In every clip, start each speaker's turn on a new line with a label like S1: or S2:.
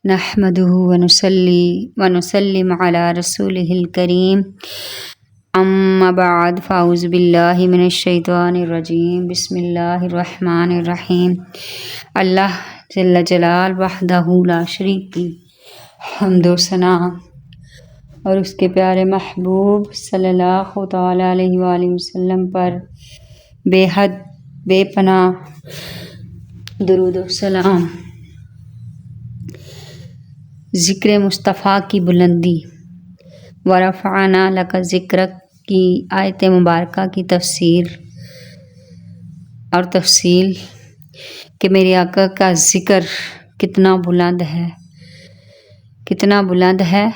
S1: نحمده ونصلي ونسلم على رسوله الكريم اما بعد فاعوذ باللہ من الشیطان الرجیم بسم اللہ الرحمن الرحیم۔ اللہ جل جلال وحدہ لا شریک کی حمد و ثنا اور اس کے پیارے محبوب صلی اللہ تعالیٰ علیہ وآلہ وسلم پر بے حد بے پناہ درود و سلام۔ ذکر مصطفیٰ کی بلندی، ورفعنا لک ذکرک کی آیت مبارکہ کی تفصیل کہ میرے آقا کا ذکر کتنا بلند ہے،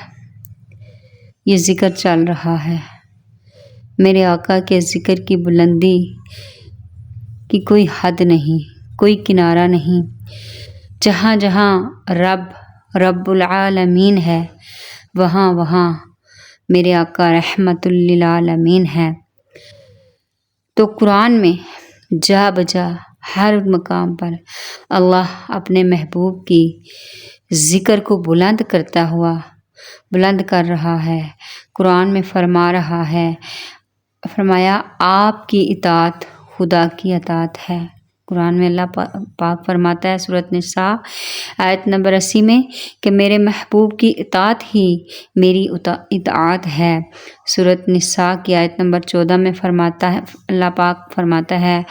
S1: یہ ذکر چل رہا ہے۔ میرے آقا کے ذکر کی بلندی کی کوئی حد نہیں، کوئی کنارہ نہیں۔ جہاں جہاں رب العالمین ہے، وہاں میرے آقا رحمت للعالمین ہے۔ تو قرآن میں جا بجا ہر مقام پر اللہ اپنے محبوب کی ذکر کو بلند کر رہا ہے۔ قرآن میں فرمایا آپ کی اطاعت خدا کی اطاعت ہے۔ قرآن میں اللہ پاک فرماتا ہے سورۃ نساء آیت نمبر 80 میں کہ میرے محبوب کی اطاعت ہی میری اطاعت ہے۔ سورۃ نساء کی آیت نمبر 14 میں اللہ پاک فرماتا ہے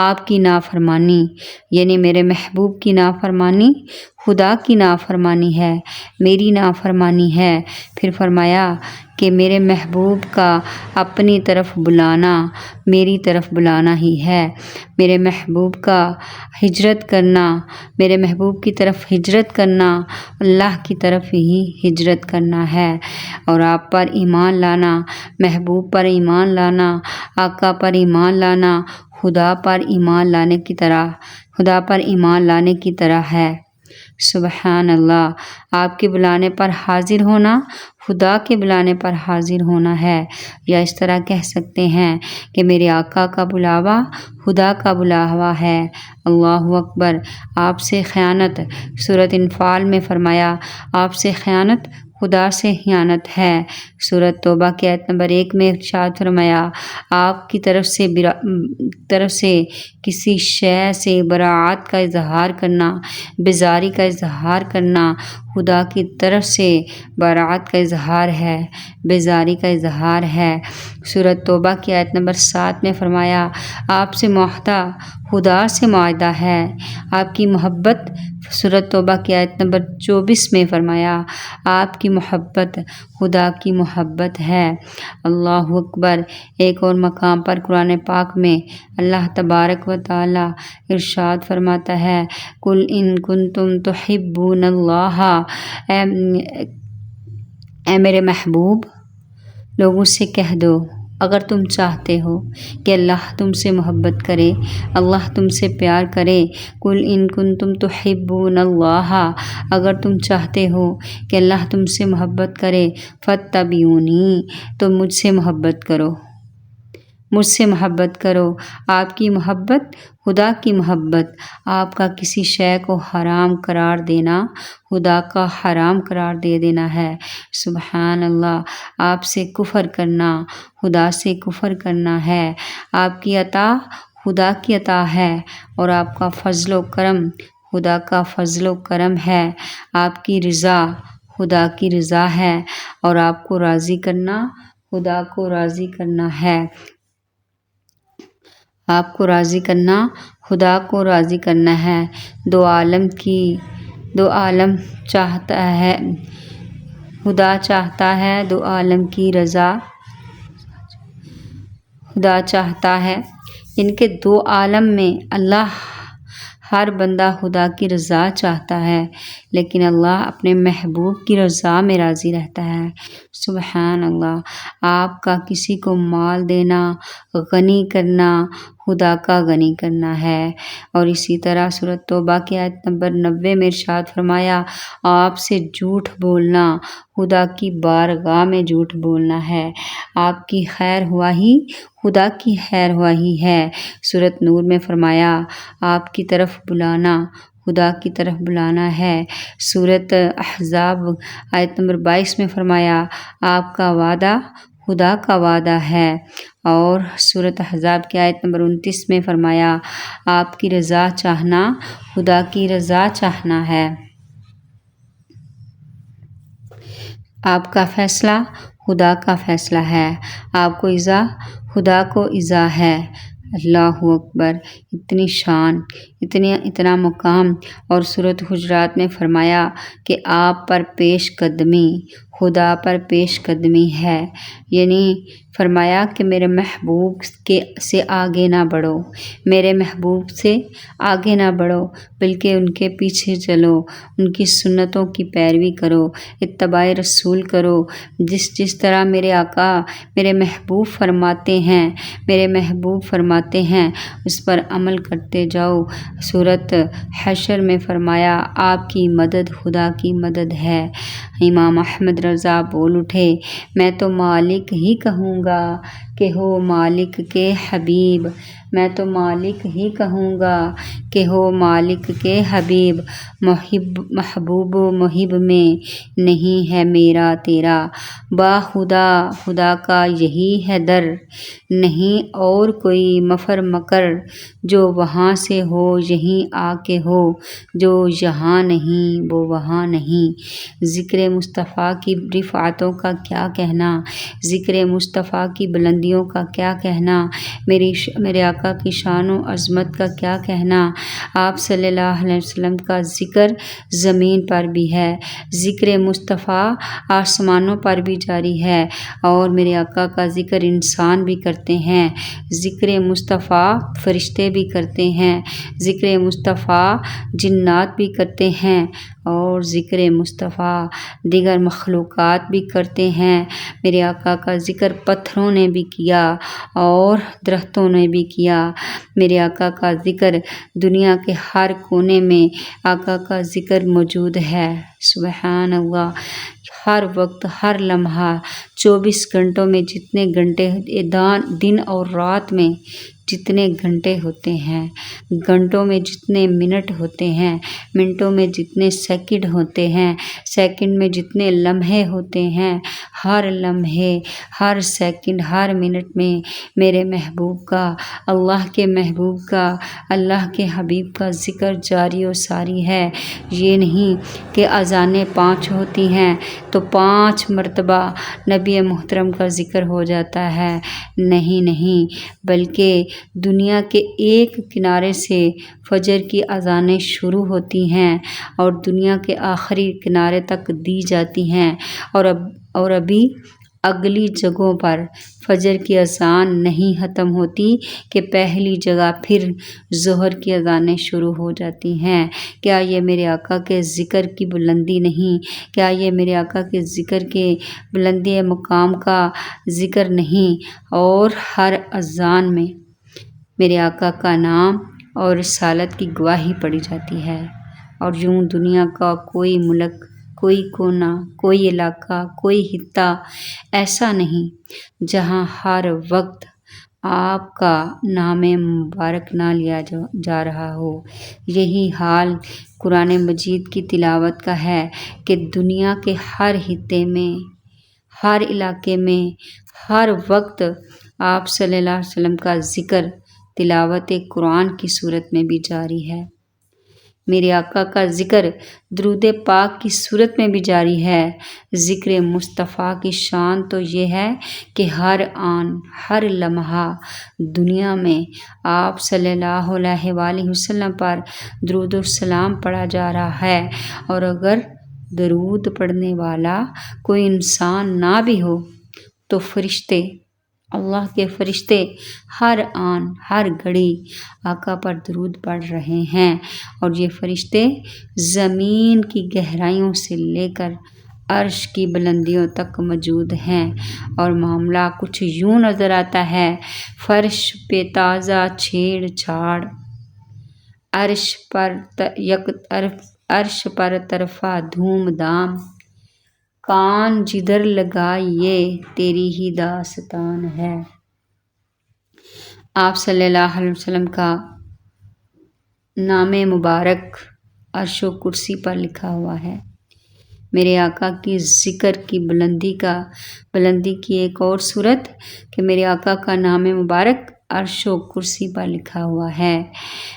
S1: آپ کی نافرمانی یعنی میرے محبوب کی نافرمانی خدا کی نافرمانی ہے، میری نافرمانی ہے۔ پھر فرمایا کہ میرے محبوب کا اپنی طرف بلانا میری طرف بلانا ہی ہے۔ میرے محبوب کا ہجرت کرنا، میرے محبوب کی طرف ہجرت کرنا اللہ کی طرف ہی ہجرت کرنا ہے۔ اور آپ پر ایمان لانا، محبوب پر ایمان لانا، آقا پر ایمان لانا خدا پر ایمان لانے کی طرح ہے۔ سبحان اللہ، آپ کے بلانے پر حاضر ہونا خدا کے بلانے پر حاضر ہونا ہے، یا اس طرح کہہ سکتے ہیں کہ میرے آقا کا بلاوا خدا کا بلاوا ہے۔ اللہ اکبر۔ آپ سے خیانت، سورۃ انفال میں فرمایا آپ سے خیانت خدا سے خیانت ہے۔ سورۃ توبہ کی آیت نمبر 1 میں ارشاد فرمایا آپ کی طرف سے کسی شے سے براعت کا اظہار کرنا، بیزاری کا اظہار کرنا خدا کی طرف سے براعت کا اظہار ہے، بیزاری کا اظہار ہے۔ سورۃ توبہ کی آیت نمبر 7 میں فرمایا آپ سے معاہدہ خدا سے معاہدہ ہے، آپ کی محبت۔ سورۃ توبہ کی آیت نمبر 24 میں فرمایا آپ کی محبت خدا کی محبت ہے۔ اللہ اکبر۔ ایک اور مقام پر قرآن پاک میں اللہ تبارک و تعالی ارشاد فرماتا ہے قل ان کنتم تحبون اللہ، اے میرے محبوب لوگوں سے کہہ دو اگر تم چاہتے ہو کہ اللہ تم سے محبت کرے، اللہ تم سے پیار کرے، قل ان کنتم تحبون اللہ، اگر تم چاہتے ہو کہ اللہ تم سے محبت کرے، فاتبعونی، تو مجھ سے محبت کرو۔ آپ کی محبت خدا کی محبت، آپ کا کسی شے کو حرام قرار دینا خدا کا حرام قرار دے دینا ہے۔ سبحان اللہ۔ آپ سے کفر کرنا خدا سے کفر کرنا ہے۔ آپ کی عطا خدا کی عطا ہے، اور آپ کا فضل و کرم خدا کا فضل و کرم ہے۔ آپ کی رضا خدا کی رضا ہے، اور آپ کو راضی کرنا خدا کو راضی کرنا ہے۔ آپ کو راضی کرنا خدا کو راضی کرنا ہے۔ دو عالم چاہتا ہے خدا چاہتا ہے، دو عالم کی رضا خدا چاہتا ہے، ان کے دو عالم میں اللہ ہر بندہ خدا کی رضا چاہتا ہے، لیکن اللہ اپنے محبوب کی رضا میں راضی رہتا ہے۔ سبحان اللہ۔ آپ کا کسی کو مال دینا، غنی کرنا خدا کا غنی کرنا ہے۔ اور اسی طرح سورۃ توبہ کی آیت نمبر 90 میں ارشاد فرمایا آپ سے جھوٹ بولنا خدا کی بارگاہ میں جھوٹ بولنا ہے۔ آپ کی خیر خواہی خدا کی خیر خواہی ہے۔ سورۃ نور میں فرمایا آپ کی طرف بلانا خدا کی طرف بلانا ہے۔ سورۃ احزاب آیت نمبر 22 میں فرمایا آپ کا وعدہ خدا کا وعدہ ہے، اور سورۃ احزاب کی آیت نمبر 29 میں فرمایا آپ کی رضا چاہنا خدا کی رضا چاہنا ہے۔ آپ کا فیصلہ خدا کا فیصلہ ہے، آپ کو ایذا خدا کو ایذا ہے۔ اللہ اکبر، اتنی شان، اتنا مقام۔ اور سورۃ حجرات میں فرمایا کہ آپ پر پیش قدمی خدا پر پیش قدمی ہے، یعنی فرمایا کہ میرے محبوب سے آگے نہ بڑھو، میرے محبوب سے آگے نہ بڑھو بلکہ ان کے پیچھے چلو، ان کی سنتوں کی پیروی کرو، اتباع رسول کرو، جس طرح میرے آقا میرے محبوب فرماتے ہیں اس پر عمل کرتے جاؤ۔ سورۃ حشر میں فرمایا آپ کی مدد خدا کی مدد ہے۔ امام احمد رضا بول اٹھے میں تو مالک ہی کہوں گا کہ ہو مالک کے حبیب، میں تو مالک ہی کہوں گا کہ ہو مالک کے حبیب، محبوب و محب میں نہیں ہے میرا تیرا، با خدا کا یہی ہے در، نہیں اور کوئی مفر مکر، جو وہاں سے ہو یہیں آ کے ہو، جو یہاں نہیں وہ وہاں نہیں۔ ذکر مصطفیٰ کی رفعتوں کا کیا کہنا، ذکر مصطفیٰ کی بلندیوں کا کیا کہنا، میرے آقا کی شان و عظمت کا کیا کہنا۔ آپ صلی اللہ علیہ وسلم کا ذکر زمین پر بھی ہے، ذکر مصطفیٰ آسمانوں پر بھی جاری ہے، اور میرے آقا کا ذکر انسان بھی کرتے ہیں، ذکر مصطفیٰ فرشتے بھی کرتے ہیں، ذکر مصطفیٰ جنات بھی کرتے ہیں، اور ذکر مصطفیٰ دیگر مخلوقات بھی کرتے ہیں۔ میرے آقا کا ذکر پتھروں نے بھی کیا اور درختوں نے بھی کیا۔ میرے آقا کا ذکر دنیا کے ہر کونے میں آقا کا ذکر موجود ہے۔ سبحان اللہ، ہر وقت ہر لمحہ 24 گھنٹوں میں جتنے گھنٹے دن اور رات میں جتنے گھنٹے ہوتے ہیں، گھنٹوں میں جتنے منٹ ہوتے ہیں، منٹوں میں جتنے سیکنڈ ہوتے ہیں، سیکنڈ میں جتنے لمحے ہوتے ہیں، ہر لمحے ہر سیکنڈ ہر منٹ میں میرے محبوب کا، اللہ کے محبوب کا، اللہ کے حبیب کا ذکر جاری و ساری ہے۔ یہ نہیں کہ اذانیں 5 ہوتی ہیں تو 5 مرتبہ نبی محترم کا ذکر ہو جاتا ہے، نہیں، بلکہ دنیا کے ایک کنارے سے فجر کی اذانیں شروع ہوتی ہیں اور دنیا کے آخری کنارے تک دی جاتی ہیں، اور ابھی اگلی جگہوں پر فجر کی اذان نہیں ختم ہوتی کہ پہلی جگہ پھر ظہر کی اذانیں شروع ہو جاتی ہیں۔ کیا یہ میرے آقا کے ذکر کی بلندی نہیں؟ کیا یہ میرے آقا کے ذکر کے بلندی مقام کا ذکر نہیں؟ اور ہر اذان میں میرے آقا کا نام اور رسالت کی گواہی پڑھی جاتی ہے، اور یوں دنیا کا کوئی ملک، کوئی کونا، کوئی علاقہ، کوئی خطہ ایسا نہیں جہاں ہر وقت آپ کا نام مبارک نہ لیا جا رہا ہو۔ یہی حال قرآن مجید کی تلاوت کا ہے کہ دنیا کے ہر خطے میں، ہر علاقے میں، ہر وقت آپ صلی اللہ علیہ وسلم کا ذکر تلاوت قرآن کی صورت میں بھی جاری ہے، میرے آقا کا ذکر درود پاک کی صورت میں بھی جاری ہے۔ ذکر مصطفیٰ کی شان تو یہ ہے کہ ہر آن ہر لمحہ دنیا میں آپ صلی اللہ علیہ وآلہ وسلم پر درود و سلام پڑھا جا رہا ہے، اور اگر درود پڑھنے والا کوئی انسان نہ بھی ہو تو فرشتے، اللہ کے فرشتے ہر آن ہر گھڑی آقا پر درود پڑھ رہے ہیں، اور یہ فرشتے زمین کی گہرائیوں سے لے کر عرش کی بلندیوں تک موجود ہیں۔ اور معاملہ کچھ یوں نظر آتا ہے، فرش پہ تازہ چھیڑ چھاڑ، عرش پر طرفہ دھوم دھام، کان جدھر لگائیے تیری ہی داستان ہے۔ آپ صلی اللہ علیہ وسلم کا نام مبارک عرش و کرسی پر لکھا ہوا ہے۔ میرے آقا کی ذکر کی بلندی کی ایک اور صورت کہ میرے آقا کا نام مبارک عرش و کرسی پر لکھا ہوا ہے۔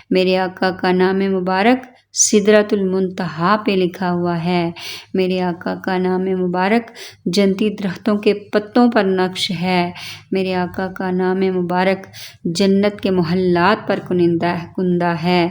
S1: میرے آقا کا نام مبارک سدرۃ المنتہا پہ لکھا ہوا ہے۔ میرے آقا کا نام مبارک جنتی درختوں کے پتوں پر نقش ہے۔ میرے آقا کا نام مبارک جنت کے محلات پر کندہ ہے۔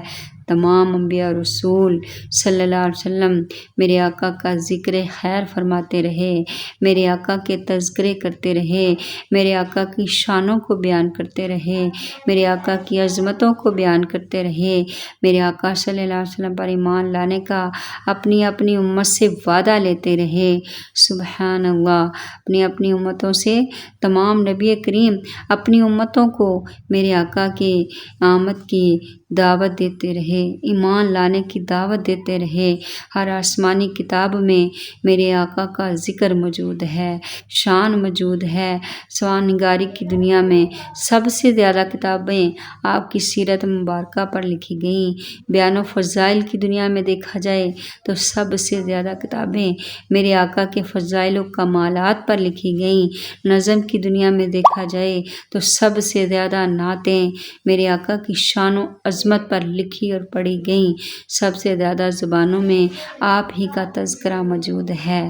S1: تمام انبیاء رسول صلی اللہ علیہ وسلم میرے آقا کا ذکر خیر فرماتے رہے، میرے آقا کے تذکرے کرتے رہے، میرے آقا کی شانوں کو بیان کرتے رہے، میرے آقا کی عظمتوں کو بیان کرتے رہے، میرے آقا صلی اللہ علیہ وسلم پر ایمان لانے کا اپنی امت سے وعدہ لیتے رہے۔ سبحان اللہ، اپنی امتوں سے تمام نبی کریم اپنی امتوں کو میرے آقا کی آمد کی دعوت دیتے رہے، ایمان لانے کی دعوت دیتے رہے۔ ہر آسمانی کتاب میں میرے آقا کا ذکر موجود ہے، شان موجود ہے۔ سوانگاری کی دنیا میں سب سے زیادہ کتابیں آپ کی سیرت مبارکہ پر لکھی گئیں۔ بیان و فضائل کی دنیا میں دیکھا جائے تو سب سے زیادہ کتابیں میرے آقا کے فضائل و کمالات پر لکھی گئیں۔ نظم کی دنیا میں دیکھا جائے تو سب سے زیادہ نعتیں میرے آقا کی شان و عظمت پر لکھی اور پڑھی گئیں۔ سب سے زیادہ زبانوں میں آپ ہی کا تذکرہ موجود ہے۔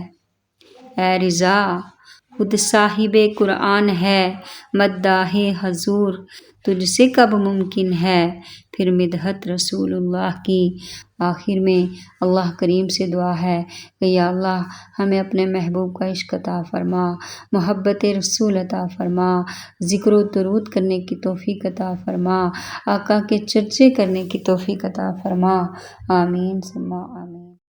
S1: اے رضا، خود صاحب قرآن ہے، مداح حضور تجھ سے کب ممکن ہے، پھر مدحت رسول اللہ کی۔ آخر میں اللہ کریم سے دعا ہے کہ یا اللہ ہمیں اپنے محبوب کا عشق عطا فرما، محبت رسول عطا فرما، ذکر و درود کرنے کی توفیق عطا فرما، آقا کے چرچے کرنے کی توفیق عطا فرما۔ آمین ثم آمین۔